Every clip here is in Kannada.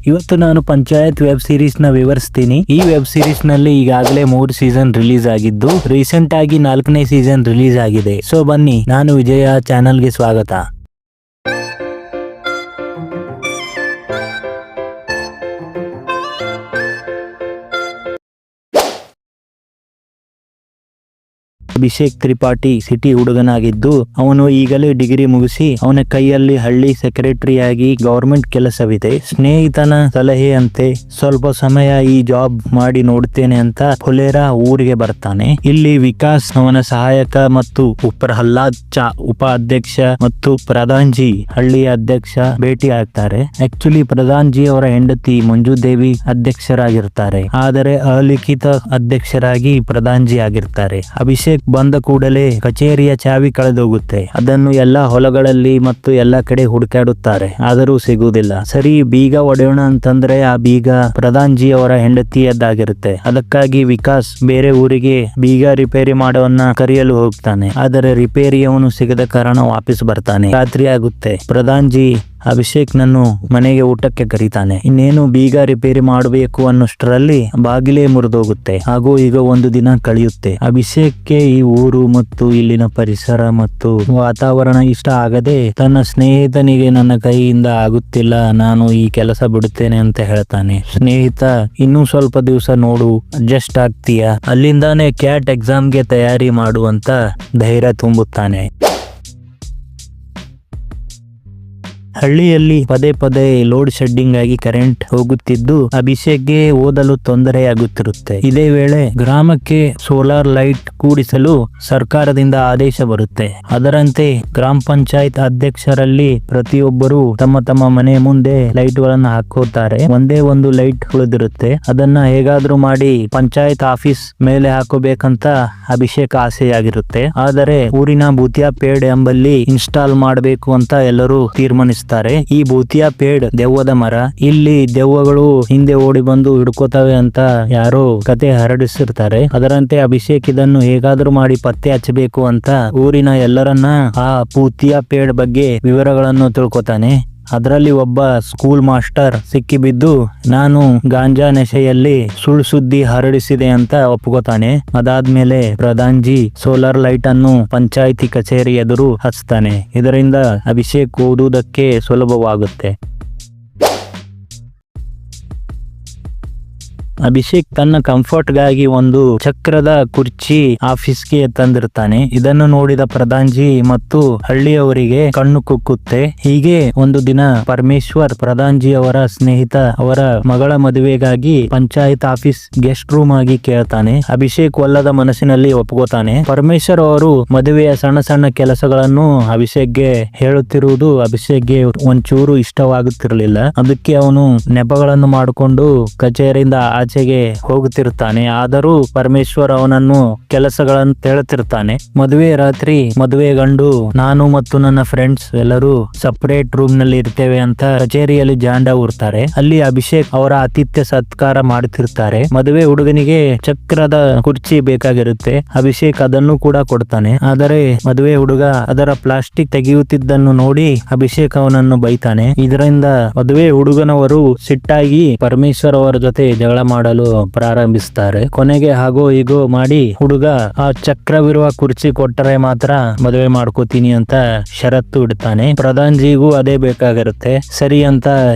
ಇವತ್ತು ನಾನು ಪಂಚಾಯತ್ ವೆಬ್ ಸೀರೀಸ್ ನ ವಿವರಿಸ್ತೀನಿ. ಈ ವೆಬ್ ಸೀರೀಸ್ ನಲ್ಲಿ ಈಗಾಗಲೇ 3 ಸೀಸನ್ ರಿಲೀಸ್ ಆಗಿದ್ದು ರೀಸೆಂಟ್ ಆಗಿ 4ನೇ ಸೀಸನ್ ರಿಲೀಸ್ ಆಗಿದೆ. ಸೊ ಬನ್ನಿ, ನಾನು ವಿಜಯ, ಚಾನಲ್ಗೆ ಸ್ವಾಗತ. ಅಭಿಷೇಕ್ ತ್ರಿಪಾಠಿ ಸಿಟಿ ಹುಡುಗನಾಗಿದ್ದು ಅವನು ಈಗಲೇ ಡಿಗ್ರಿ ಮುಗಿಸಿ ಅವನ ಕೈಯಲ್ಲಿ ಹಳ್ಳಿ ಸೆಕ್ರೆಟರಿ ಆಗಿ ಗವರ್ಮೆಂಟ್ ಕೆಲಸವಿದೆ. ಸ್ನೇಹಿತನ ಸಲಹೆಯಂತೆ ಸ್ವಲ್ಪ ಸಮಯ ಈ ಜಾಬ್ ಮಾಡಿ ನೋಡ್ತೇನೆ ಅಂತ ಫುಲೇರಾ ಊರಿಗೆ ಬರ್ತಾನೆ. ಇಲ್ಲಿ ವಿಕಾಸ್ ಅವನ ಸಹಾಯಕ ಮತ್ತು ಪ್ರಹ್ಲಾದ್ ಚಾ ಉಪಾಧ್ಯಕ್ಷ ಮತ್ತು ಪ್ರಧಾನ್ಜಿ ಹಳ್ಳಿಯ ಅಧ್ಯಕ್ಷ ಭೇಟಿ ಆಗ್ತಾರೆ. ಆಕ್ಚುಲಿ ಪ್ರಧಾನ್ಜಿ ಅವರ ಹೆಂಡತಿ ಮಂಜು ದೇವಿ ಅಧ್ಯಕ್ಷರಾಗಿರ್ತಾರೆ, ಆದರೆ ಅಲಿಖಿತ ಅಧ್ಯಕ್ಷರಾಗಿ ಪ್ರಧಾನ್ಜಿ ಆಗಿರ್ತಾರೆ. ಅಭಿಷೇಕ್ ಬಂದ ಕೂಡಲೇ ಕಚೇರಿಯ ಚಾವಿ ಕಳೆದೋಗುತ್ತೆ. ಅದನ್ನು ಎಲ್ಲಾ ಹೊಲಗಳಲ್ಲಿ ಮತ್ತು ಎಲ್ಲಾ ಕಡೆ ಹುಡುಕಾಡುತ್ತಾರೆ, ಆದರೂ ಸಿಗುವುದಿಲ್ಲ. ಸರಿ, ಬೀಗ ಒಡೆಯೋಣ ಅಂತಂದ್ರೆ ಆ ಬೀಗ ಪ್ರಧಾನ್ಜಿ ಅವರ ಹೆಂಡತಿಯದ್ದಾಗಿರುತ್ತೆ. ಅದಕ್ಕಾಗಿ ವಿಕಾಸ್ ಬೇರೆ ಊರಿಗೆ ಬೀಗ ರಿಪೇರಿ ಮಾಡೋವನ್ನ ಕರೆಯಲು ಹೋಗ್ತಾನೆ. ಆದರೆ ರಿಪೇರಿಯವನು ಸಿಗದ ಕಾರಣ ವಾಪಸ್ ಬರ್ತಾನೆ. ರಾತ್ರಿ ಆಗುತ್ತೆ. ಪ್ರಧಾನ್ಜಿ ಅಭಿಷೇಕ್ ನನ್ನು ಮನೆಗೆ ಊಟಕ್ಕೆ ಕರೀತಾನೆ. ಇನ್ನೇನು ಬೀಗ ರಿಪೇರಿ ಮಾಡಬೇಕು ಅನ್ನೋಷ್ಟರಲ್ಲಿ ಬಾಗಿಲೇ ಮುರಿದೋಗುತ್ತೆ. ಹಾಗೂ ಈಗ ಒಂದು ದಿನ ಕಳೆಯುತ್ತೆ. ಅಭಿಷೇಕ್ಗೆ ಈ ಊರು ಮತ್ತು ಇಲ್ಲಿನ ಪರಿಸರ ಮತ್ತು ವಾತಾವರಣ ಇಷ್ಟ ಆಗದೆ ತನ್ನ ಸ್ನೇಹಿತನಿಗೆ ನನ್ನ ಕೈಯಿಂದ ಆಗುತ್ತಿಲ್ಲ, ನಾನು ಈ ಕೆಲಸ ಬಿಡುತ್ತೇನೆ ಅಂತ ಹೇಳ್ತಾನೆ. ಸ್ನೇಹಿತ, ಇನ್ನೂ ಸ್ವಲ್ಪ ದಿವಸ ನೋಡು, ಅಡ್ಜಸ್ಟ್ ಆಗ್ತೀಯಾ? ಅಲ್ಲಿಂದಾನೆ ಕ್ಯಾಟ್ ಎಕ್ಸಾಮ್ಗೆ ತಯಾರಿ ಮಾಡುವಂತ ಧೈರ್ಯ ತುಂಬುತ್ತಾನೆ. ಹಳ್ಳಿಯಲ್ಲಿ ಪದೇ ಪದೇ ಲೋಡ್ ಶೆಡ್ಡಿಂಗ್ ಆಗಿ ಕರೆಂಟ್ ಹೋಗುತ್ತಿದ್ದು ಅಭಿಷೇಕ್ಗೆ ಓದಲು ತೊಂದರೆಯಾಗುತ್ತಿರುತ್ತೆ. ಇದೇ ವೇಳೆ ಗ್ರಾಮಕ್ಕೆ ಸೋಲಾರ್ ಲೈಟ್ ಕೂಡಿಸಲು ಸರ್ಕಾರದಿಂದ ಆದೇಶ ಬರುತ್ತೆ. ಅದರಂತೆ ಗ್ರಾಮ ಪಂಚಾಯತ್ ಅಧ್ಯಕ್ಷರಲ್ಲಿ ಪ್ರತಿಯೊಬ್ಬರು ತಮ್ಮ ತಮ್ಮ ಮನೆ ಮುಂದೆ ಲೈಟ್ ಗಳನ್ನು ಹಾಕೋತಾರೆ. ಒಂದೇ ಒಂದು ಲೈಟ್ ಉಳಿದಿರುತ್ತೆ. ಅದನ್ನ ಹೇಗಾದ್ರೂ ಮಾಡಿ ಪಂಚಾಯತ್ ಆಫೀಸ್ ಮೇಲೆ ಹಾಕೋಬೇಕಂತ ಅಭಿಷೇಕ್ ಆಸೆಯಾಗಿರುತ್ತೆ. ಆದರೆ ಊರಿನ ಭೂತಿಯಾ ಪೇಡ್ ಎಂಬಲ್ಲಿ ಇನ್ಸ್ಟಾಲ್ ಮಾಡಬೇಕು ಅಂತ ಎಲ್ಲರೂ ತೀರ್ಮಾನಿಸ್ತಾರೆ. ಈ ಭೂತಿಯಾ ಪೇಡ್ ದೆವ್ವದ ಮರ. ಇಲ್ಲಿ ದೆವ್ವಗಳು ಹಿಂದೆ ಓಡಿ ಬಂದು ಹಿಡ್ಕೋತವೆ ಅಂತ ಯಾರೋ ಕತೆ ಹರಡಿಸಿರ್ತಾರೆ. ಅದರಂತೆ ಅಭಿಷೇಕ್ ಇದನ್ನು ಹೇಗಾದ್ರೂ ಮಾಡಿ ಪತ್ತೆ ಹಚ್ಚಬೇಕು ಅಂತ ಊರಿನ ಎಲ್ಲರನ್ನ ಆ ಭೂತಿಯಾ ಪೇಡ್ ಬಗ್ಗೆ ವಿವರಗಳನ್ನು ತಿಳ್ಕೊತಾನೆ. ಅದರಲ್ಲಿ ಒಬ್ಬ ಸ್ಕೂಲ್ ಮಾಸ್ಟರ್ ಸಿಕ್ಕಿಬಿದ್ದು ನಾನು ಗಾಂಜಾ ನೆಶೆಯಲ್ಲಿ ಸುಳ್ಳು ಸುದ್ದಿ ಹರಡಿಸಿದೆ ಅಂತ ಒಪ್ಕೋತಾನೆ. ಅದಾದ್ಮೇಲೆ ಪ್ರಧಾನ್ಜಿ ಸೋಲಾರ್ ಲೈಟ್ ಅನ್ನು ಪಂಚಾಯಿತಿ ಕಚೇರಿ ಎದುರು ಹಚ್ತಾನೆ. ಇದರಿಂದ ಅಭಿಷೇಕ್ ಓದುವುದಕ್ಕೆ ಸುಲಭವಾಗುತ್ತೆ. ಅಭಿಷೇಕ್ ತನ್ನ ಕಂಫರ್ಟ್ ಗಾಗಿ ಒಂದು ಚಕ್ರದ ಕುರ್ಚಿ ಆಫೀಸ್ಗೆ ತಂದಿರ್ತಾನೆ. ಇದನ್ನು ನೋಡಿದ ಪ್ರಧಾನ್ಜಿ ಮತ್ತು ಹಳ್ಳಿಯವರಿಗೆ ಕಣ್ಣು ಕುಕ್ಕುತ್ತೆ. ಹೀಗೆ ಒಂದು ದಿನ ಪರಮೇಶ್ವರ್ ಪ್ರಧಾನ್ಜಿ ಅವರ ಸ್ನೇಹಿತ ಅವರ ಮಗಳ ಮದುವೆಗಾಗಿ ಪಂಚಾಯತ್ ಆಫೀಸ್ ಗೆಸ್ಟ್ ರೂಮ್ ಆಗಿ ಕೇಳ್ತಾನೆ. ಅಭಿಷೇಕ್ ಒಲ್ಲದ ಮನಸ್ಸಿನಲ್ಲಿ ಒಪ್ಕೋತಾನೆ. ಪರಮೇಶ್ವರ್ ಅವರು ಮದುವೆಯ ಸಣ್ಣ ಸಣ್ಣ ಕೆಲಸಗಳನ್ನು ಅಭಿಷೇಕ್ಗೆ ಹೇಳುತ್ತಿರುವುದು ಅಭಿಷೇಕ್ಗೆ ಒಂಚೂರು ಇಷ್ಟವಾಗುತ್ತಿರಲಿಲ್ಲ. ಅದಕ್ಕೆ ಅವನು ನೆಪಗಳನ್ನು ಮಾಡಿಕೊಂಡು ಕಚೇರಿಯಿಂದ ಆಚೆಗೆ ಹೋಗುತ್ತಿರುತ್ತಾನೆ. ಆದರೂ ಪರಮೇಶ್ವರ್ ಅವನನ್ನು ಕೆಲಸಗಳನ್ನು ಹೇಳುತ್ತಿರ್ತಾನೆ. ಮದುವೆ ರಾತ್ರಿ ಮದುವೆ ಗಂಡು ನಾನು ಮತ್ತು ನನ್ನ ಫ್ರೆಂಡ್ಸ್ ಎಲ್ಲರೂ ಸಪರೇಟ್ ರೂಮ್ ನಲ್ಲಿ ಇರ್ತೇವೆ ಅಂತ ಕಚೇರಿಯಲ್ಲಿ ಜಾಂಡ ಊರ್ತಾರೆ. ಅಲ್ಲಿ ಅಭಿಷೇಕ್ ಅವರ ಆತಿಥ್ಯ ಸತ್ಕಾರ ಮಾಡುತ್ತಿರ್ತಾರೆ. ಮದುವೆ ಹುಡುಗನಿಗೆ ಚಕ್ರದ ಕುರ್ಚಿ ಬೇಕಾಗಿರುತ್ತೆ. ಅಭಿಷೇಕ್ ಅದನ್ನು ಕೂಡ ಕೊಡ್ತಾನೆ. ಆದರೆ ಮದುವೆ ಹುಡುಗ ಅದರ ಪ್ಲಾಸ್ಟಿಕ್ ತೆಗೆಯುತ್ತಿದ್ದನ್ನು ನೋಡಿ ಅಭಿಷೇಕ್ ಅವನನ್ನು ಬೈತಾನೆ. ಇದರಿಂದ ಮದುವೆ ಹುಡುಗನವರು ಸಿಟ್ಟಾಗಿ ಪರಮೇಶ್ವರ್ ಅವರ ಜೊತೆ ಜಗಳ ಮಾಡಲು ಪ್ರಾರಂಭಿಸ್ತಾರೆ. ಕೊನೆಗೆ ಹಾಗೋ ಹೀಗೋ ಮಾಡಿ ಹುಡುಗ ಆ ಚಕ್ರವಿರುವ ಕುರ್ಚಿ ಕೊಟ್ಟರೆ ಮಾತ್ರ ಮದುವೆ ಮಾಡ್ಕೋತೀನಿ ಅಂತ ಷರತ್ತು ಇಡ್ತಾನೆ. ಪ್ರಧಾನ್ಜಿಗೂ ಅದೇ ಬೇಕಾಗಿರುತ್ತೆ. ಸರಿ ಅಂತ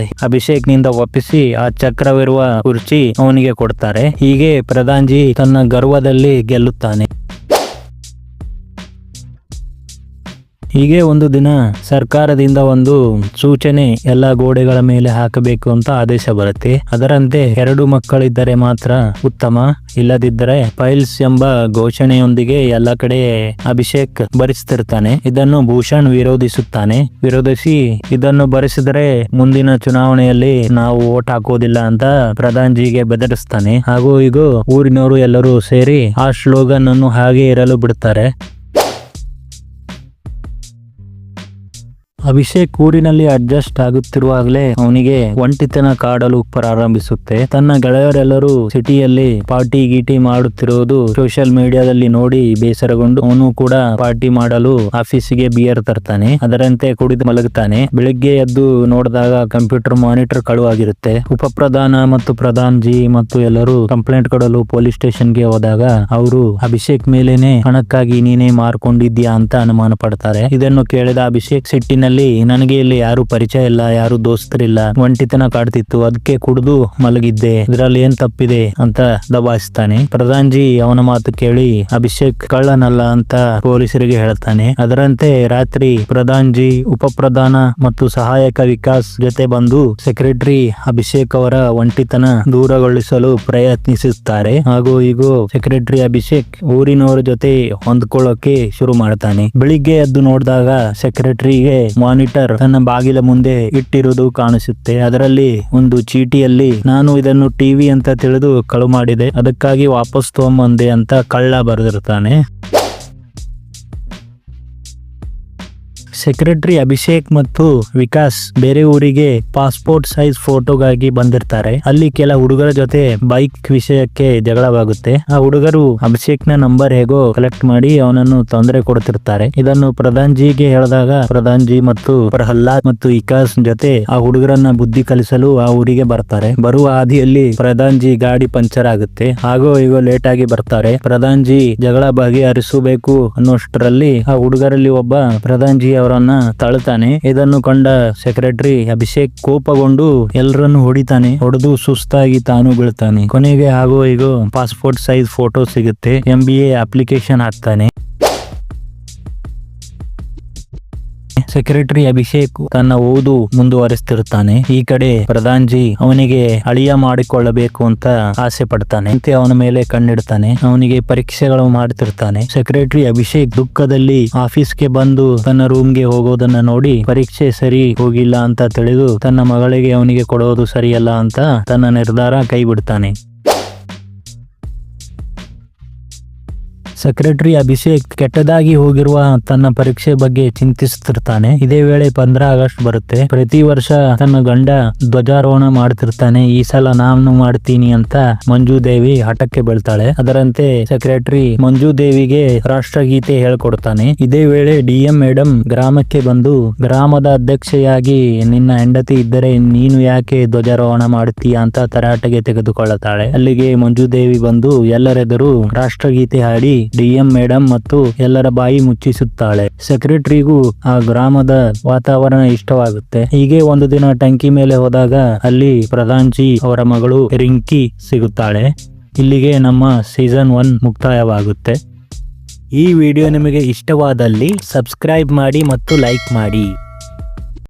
ಅಭಿಷೇಕ್ ನಿಂದ ಒಪ್ಪಿಸಿ ಆ ಚಕ್ರವಿರುವ ಕುರ್ಚಿ ಅವನಿಗೆ ಕೊಡ್ತಾರೆ. ಹೀಗೆ ಪ್ರಧಾನ್ಜಿ ತನ್ನ ಗರ್ವದಲ್ಲಿ ಗೆಲ್ಲುತ್ತಾನೆ. ಹೀಗೆ ಒಂದು ದಿನ ಸರ್ಕಾರದಿಂದ ಒಂದು ಸೂಚನೆ ಎಲ್ಲ ಗೋಡೆಗಳ ಮೇಲೆ ಹಾಕಬೇಕು ಅಂತ ಆದೇಶ ಬರುತ್ತೆ. ಅದರಂತೆ 2 ಮಕ್ಕಳಿದ್ದರೆ ಮಾತ್ರ ಉತ್ತಮ, ಇಲ್ಲದಿದ್ದರೆ ಫೈಲ್ಸ್ ಎಂಬ ಘೋಷಣೆಯೊಂದಿಗೆ ಎಲ್ಲ ಕಡೆ ಅಭಿಷೇಕ್ ಬರೆಸ್ತಿರ್ತಾನೆ. ಇದನ್ನು ಭೂಷಣ್ ವಿರೋಧಿಸಿ ಇದನ್ನು ಬರೆಸಿದರೆ ಮುಂದಿನ ಚುನಾವಣೆಯಲ್ಲಿ ನಾವು ವೋಟ್ ಹಾಕೋದಿಲ್ಲ ಅಂತ ಪ್ರಧಾನ್ಜಿಗೆ ಬೆದರಿಸ್ತಾನೆ. ಹಾಗೂ ಈಗ ಊರಿನವರು ಎಲ್ಲರೂ ಸೇರಿ ಆ ಸ್ಲೋಗನ್ ಅನ್ನು ಹಾಗೆ ಇರಲು ಬಿಡ್ತಾರೆ. ಅಭಿಷೇಕ್ ಊರಿನಲ್ಲಿ ಅಡ್ಜಸ್ಟ್ ಆಗುತ್ತಿರುವಾಗಲೇ ಅವನಿಗೆ ಒಂಟಿತನ ಕಾಡಲು ಪ್ರಾರಂಭಿಸುತ್ತೆ. ತನ್ನ ಗೆಳೆಯರೆಲ್ಲರೂ ಸಿಟಿಯಲ್ಲಿ ಪಾರ್ಟಿ ಗೀಟಿ ಮಾಡುತ್ತಿರುವುದು ಸೋಷಿಯಲ್ ಮೀಡಿಯಾದಲ್ಲಿ ನೋಡಿ ಬೇಸರಗೊಂಡು ಅವನು ಕೂಡ ಪಾರ್ಟಿ ಮಾಡಲು ಆಫೀಸಿಗೆ ಬಿಯರ್ ತರ್ತಾನೆ. ಅದರಂತೆ ಕುಡಿದು ಮಲಗುತ್ತಾನೆ. ಬೆಳಿಗ್ಗೆ ಎದ್ದು ನೋಡಿದಾಗ ಕಂಪ್ಯೂಟರ್ ಮಾನಿಟರ್ ಕಳುವಾಗಿರುತ್ತೆ. ಉಪಪ್ರಧಾನ ಮತ್ತು ಪ್ರಧಾನ್ ಜಿ ಮತ್ತು ಎಲ್ಲರೂ ಕಂಪ್ಲೇಂಟ್ ಕೊಡಲು ಪೊಲೀಸ್ ಸ್ಟೇಷನ್ಗೆ ಹೋದಾಗ ಅವರು ಅಭಿಷೇಕ್ ಮೇಲೇನೆ ಹಣಕ್ಕಾಗಿ ನೀನೇ ಮಾರ್ಕೊಂಡಿದ್ಯಾ ಅಂತ ಅನುಮಾನ ಪಡ್ತಾರೆ. ಇದನ್ನು ಕೇಳಿದ ಅಭಿಷೇಕ್ ಸಿಟ್ಟಿನಲ್ಲಿ ನನಗೆ ಇಲ್ಲಿ ಯಾರು ಪರಿಚಯ ಇಲ್ಲ, ಯಾರು ದೋಸ್ತರಿಲ್ಲ, ಒಂಟಿತನ ಕಾಡ್ತಿತ್ತು, ಅದಕ್ಕೆ ಕುಡಿದು ಮಲಗಿದ್ದೆ, ಇದರಲ್ಲಿ ಏನ್ ತಪ್ಪಿದೆ ಅಂತ ದಬಾಯಿಸ್ತಾನೆ. ಪ್ರಧಾನ್ ಜಿ ಅವನ ಮಾತು ಕೇಳಿ ಅಭಿಷೇಕ್ ಕಳ್ಳನಲ್ಲ ಅಂತ ಪೊಲೀಸರಿಗೆ ಹೇಳ್ತಾನೆ. ಅದರಂತೆ ರಾತ್ರಿ ಪ್ರಧಾನ್ ಜಿ ಉಪಪ್ರಧಾನ ಮತ್ತು ಸಹಾಯಕ ವಿಕಾಸ್ ಜೊತೆ ಬಂದು ಸೆಕ್ರೆಟರಿ ಅಭಿಷೇಕ್ ಅವರ ಒಂಟಿತನ ದೂರಗೊಳಿಸಲು ಪ್ರಯತ್ನಿಸುತ್ತಾರೆ. ಹಾಗೂ ಈಗ ಸೆಕ್ರೆಟರಿ ಅಭಿಷೇಕ್ ಊರಿನವರ ಜೊತೆ ಹೊಂದ್ಕೊಳ್ಳೋಕೆ ಶುರು ಮಾಡ್ತಾನೆ. ಬೆಳಿಗ್ಗೆ ಎದ್ದು ನೋಡಿದಾಗ ಸೆಕ್ರೆಟರಿಗೆ ಮಾನಿಟರ್ ತನ್ನ ಬಾಗಿಲ ಮುಂದೆ ಇಟ್ಟಿರುವುದು ಕಾಣಿಸುತ್ತೆ. ಅದರಲ್ಲಿ ಒಂದು ಚೀಟಿಯಲ್ಲಿ ನಾನು ಇದನ್ನು ಟಿವಿ ಅಂತ ತಿಳಿದು ಕಳು ಮಾಡಿದೆ, ಅದಕ್ಕಾಗಿ ವಾಪಸ್ ತಗೊಂಬಂದೆ ಅಂತ ಕಳ್ಳ ಬರೆದಿರ್ತಾನೆ. ಸೆಕ್ರೆಟರಿ ಅಭಿಷೇಕ್ ಮತ್ತು ವಿಕಾಸ್ ಬೇರೆ ಊರಿಗೆ ಪಾಸ್ಪೋರ್ಟ್ ಸೈಜ್ ಫೋಟೋಗಾಗಿ ಬಂದಿರ್ತಾರೆ. ಅಲ್ಲಿ ಕೆಲ ಹುಡುಗರ ಜೊತೆ ಬೈಕ್ ವಿಷಯಕ್ಕೆ ಜಗಳವಾಗುತ್ತೆ. ಆ ಹುಡುಗರು ಅಭಿಷೇಕ್ ನ ನಂಬರ್ ಹೇಗೋ ಕಲೆಕ್ಟ್ ಮಾಡಿ ಅವನನ್ನು ತೊಂದರೆ ಕೊಡ್ತಿರ್ತಾರೆ. ಇದನ್ನು ಪ್ರಧಾನ್ ಜಿಗೆ ಹೇಳಿದಾಗ ಪ್ರಧಾನ್ ಜಿ ಮತ್ತು ಪ್ರಹ್ಲಾದ್ ಮತ್ತು ವಿಕಾಸ್ ಜೊತೆ ಆ ಹುಡುಗರನ್ನ ಬುದ್ಧಿ ಕಲಿಸಲು ಆ ಊರಿಗೆ ಬರ್ತಾರೆ. ಬರುವ ಹಾದಿಯಲ್ಲಿ ಪ್ರಧಾನ್ ಜಿ ಗಾಡಿ ಪಂಚರ್ ಆಗುತ್ತೆ. ಆಗೋ ಈಗ ಲೇಟ್ ಆಗಿ ಬರ್ತಾರೆ. ಪ್ರಧಾನ್ ಜಿ ಜಗಳ ಬಗೆಹರಿಸಬೇಕು ಅನ್ನೋಷ್ಟರಲ್ಲಿ ಆ ಹುಡುಗರಲ್ಲಿ ಒಬ್ಬ ಪ್ರಧಾನ್ ಜಿ ಅವರನ್ನ ತಳ್ತಾನೆ. ಇದನ್ನು ಕಂಡ ಸೆಕ್ರೆಟರಿ ಅಭಿಷೇಕ್ ಕೋಪಗೊಂಡು ಎಲ್ಲರನ್ನು ಹೊಡಿತಾನೆ. ಹೊಡೆದು ಸುಸ್ತಾಗಿ ತಾನು ಬೀಳ್ತಾನೆ. ಕೊನೆಗೆ ಆಗೋ ಈಗ ಪಾಸ್ಪೋರ್ಟ್ ಸೈಜ್ ಫೋಟೋ ಸಿಗುತ್ತೆ. MBA ಅಪ್ಲಿಕೇಶನ್ ಹಾಕ್ತಾನೆ. ಸೆಕ್ರೆಟರಿ ಅಭಿಷೇಕ್ ತನ್ನ ಓದು ಮುಂದುವರಿಸ್ತಿರ್ತಾನೆ. ಈ ಕಡೆ ಪ್ರಧಾನ್ ಜಿ ಅವನಿಗೆ ಅಳಿಯ ಮಾಡಿಕೊಳ್ಳಬೇಕು ಅಂತ ಆಸೆ ಪಡ್ತಾನೆ. ಅಂತೆ ಅವನ ಮೇಲೆ ಕಣ್ಣಿಡ್ತಾನೆ. ಅವನಿಗೆ ಪರೀಕ್ಷೆಗಳು ಮಾಡ್ತಿರ್ತಾನೆ. ಸೆಕ್ರೆಟರಿ ಅಭಿಷೇಕ್ ದುಃಖದಲ್ಲಿ ಆಫೀಸ್ಗೆ ಬಂದು ತನ್ನ ರೂಮ್ಗೆ ಹೋಗೋದನ್ನ ನೋಡಿ ಪರೀಕ್ಷೆ ಸರಿ ಹೋಗಿಲ್ಲ ಅಂತ ತಿಳಿದು ತನ್ನ ಮಗಳಿಗೆ ಅವನಿಗೆ ಕೊಡೋದು ಸರಿಯಲ್ಲ ಅಂತ ತನ್ನ ನಿರ್ಧಾರ ಕೈ ಬಿಡ್ತಾನೆ. ಸೆಕ್ರೆಟರಿ ಅಭಿಷೇಕ್ ಕೆಟ್ಟದಾಗಿ ಹೋಗಿರುವ ತನ್ನ ಪರೀಕ್ಷೆ ಬಗ್ಗೆ ಚಿಂತಿಸುತ್ತಿರ್ತಾನೆ. ಇದೇ ವೇಳೆ 15 ಆಗಸ್ಟ್ ಬರುತ್ತೆ. ಪ್ರತಿ ವರ್ಷ ತನ್ನ ಗಂಡ ಧ್ವಜಾರೋಹಣ ಮಾಡ್ತಿರ್ತಾನೆ. ಈ ಸಲ ನಾನು ಮಾಡ್ತೀನಿ ಅಂತ ಮಂಜು ದೇವಿ ಹಠಕ್ಕೆ ಬೀಳ್ತಾಳೆ. ಅದರಂತೆ ಸೆಕ್ರೆಟರಿ ಮಂಜು ದೇವಿಗೆ ರಾಷ್ಟ್ರಗೀತೆ ಹೇಳ್ಕೊಡ್ತಾನೆ. ಇದೇ ವೇಳೆ DM ಮೇಡಮ್ ಗ್ರಾಮಕ್ಕೆ ಬಂದು ಗ್ರಾಮದ ಅಧ್ಯಕ್ಷೆಯಾಗಿ ನಿನ್ನ ಹೆಂಡತಿ ಇದ್ದರೆ ನೀನು ಯಾಕೆ ಧ್ವಜಾರೋಹಣ ಮಾಡ್ತೀಯ ಅಂತ ತರಾಟೆಗೆ ತೆಗೆದುಕೊಳ್ಳುತ್ತಾಳೆ. ಅಲ್ಲಿಗೆ ಮಂಜು ದೇವಿ ಬಂದು ಎಲ್ಲರೆದುರು ರಾಷ್ಟ್ರಗೀತೆ ಹಾಡಿ DM ಮೇಡಮ್ ಮತ್ತು ಎಲ್ಲರ ಬಾಯಿ ಮುಚ್ಚಿಸುತ್ತಾಳೆ. ಸೆಕ್ರೆಟರಿಗೂ ಆ ಗ್ರಾಮದ ವಾತಾವರಣ ಇಷ್ಟವಾಗುತ್ತೆ. ಹೀಗೆ ಒಂದು ದಿನ ಟಂಕಿ ಮೇಲೆ ಹೋದಾಗ ಅಲ್ಲಿ ಪ್ರಧಾನ್ ಜಿ ಅವರ ಮಗಳು ರಿಂಕಿ ಸಿಗುತ್ತಾಳೆ. ಇಲ್ಲಿಗೆ ನಮ್ಮ ಸೀಸನ್ 1 ಮುಕ್ತಾಯವಾಗುತ್ತೆ. ಈ ವಿಡಿಯೋ ನಿಮಗೆ ಇಷ್ಟವಾದಲ್ಲಿ ಸಬ್ಸ್ಕ್ರೈಬ್ ಮಾಡಿ ಮತ್ತು ಲೈಕ್ ಮಾಡಿ.